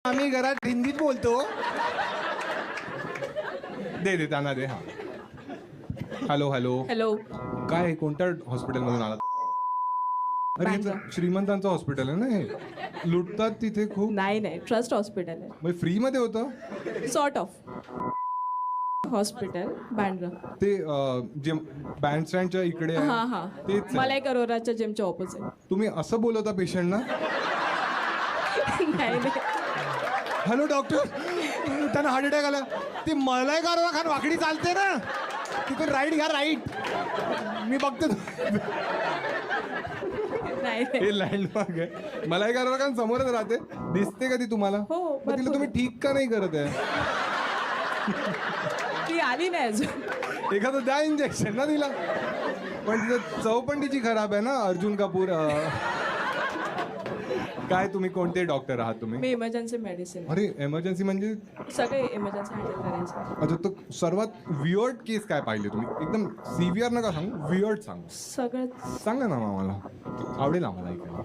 आम्ही घरात हिंदीत बोलतो. दे त्यांना दे. हा हॅलो हॅलो. हॅलो. काय कोणत्या हॉस्पिटलमधून आलात? अरे हे तर श्रीमंतांचं हॉस्पिटल आहे ना हे. लुटतात तिथे खूप. नाही ट्रस्ट हॉस्पिटल आहे. म्हणजे फ्री मध्ये होतं सॉर्ट ऑफ हॉस्पिटल बँड्रा. ते जे बँड स्टँडच्या इकडे आहे. हा तेच आहे. मला एक अरोराच्या जिमच्या ऑपोजिट. तुम्ही असं बोलवता पेशंटना? नाही हॅलो डॉक्टर, त्यांना हार्ट अटॅक आला. ती मलाई गारवा खान वाकडी चालते ना, तिथून राईट घ्या, राईट. मी बघतो. नाही हे लँडमार्क आहे. मलाई गारवा खान समोरच राहते. दिसते का ती तुम्हाला? हो, मग तिला तुम्ही ठीक का नाही करत आहे? ती आली नाही अजून. एखादं द्या इंजेक्शन ना तिला. पण तिचं चव पण तिची खराब आहे ना. अर्जुन कपूर. काय तुम्ही कोणते डॉक्टर आहात तुम्ही? मी इमर्जन्सी मेडिसिन. अरे एमर्जन्सी म्हणजे सगळे इमर्जन्सी हँडल करायचं. अच्छा, तर सर्वात वियर्ड केस काय पाहिले तुम्ही? एकदम सिव्हिअर नका सांगू, वियर्ड सांगू. सगळं सांगा ना आम्हाला, आवडेल आम्हाला ऐकायला.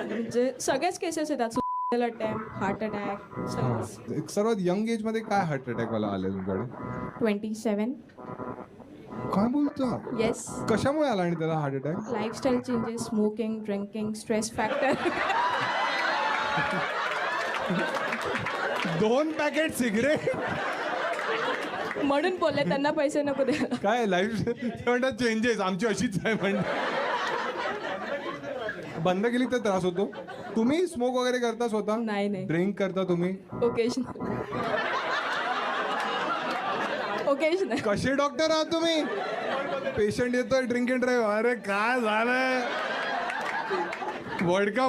म्हणजे सगळेच केसेस येतात. सुसाइडल अटॅम्प्ट, हार्ट अटॅक, सगळंच. एक सर्वात यंग एज मध्ये काय हार्ट अटॅक वाला आले तुमच्याकडे? 27. काय बोलतो? येस. कशामुळे आला आणि त्याला heart attack? Lifestyle changes, smoking, drinking, stress factor. 2 packet cigarette. म्हणून बोलले त्यांना पैसे नको द्यायला. काय लाईफ म्हणतात चेंजेस आमची अशीच आहे म्हणजे. बंद केली तर त्रास होतो. तुम्ही स्मोक वगैरे करता स्वतः? नाही. ड्रिंक करता तुम्ही? ओकेजनल. कसे डॉक्टर आहात तुम्ही? पेशंट येतोय ड्रिंक अँड ड्राईव्ह. अरे काय झालंय? वडका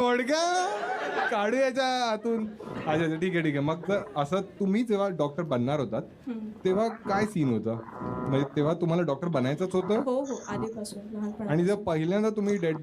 काढू याच्या आतून. अच्छा ठीक आहे. मग तर असं तुम्ही जेव्हा डॉक्टर बनणार होतात तेव्हा काय सीन होतं? म्हणजे तेव्हा तुम्हाला डॉक्टर बनायचंच होतं? हो आधीपासून लहानपणा. आणि जर पहिल्यांदा तुम्ही डेड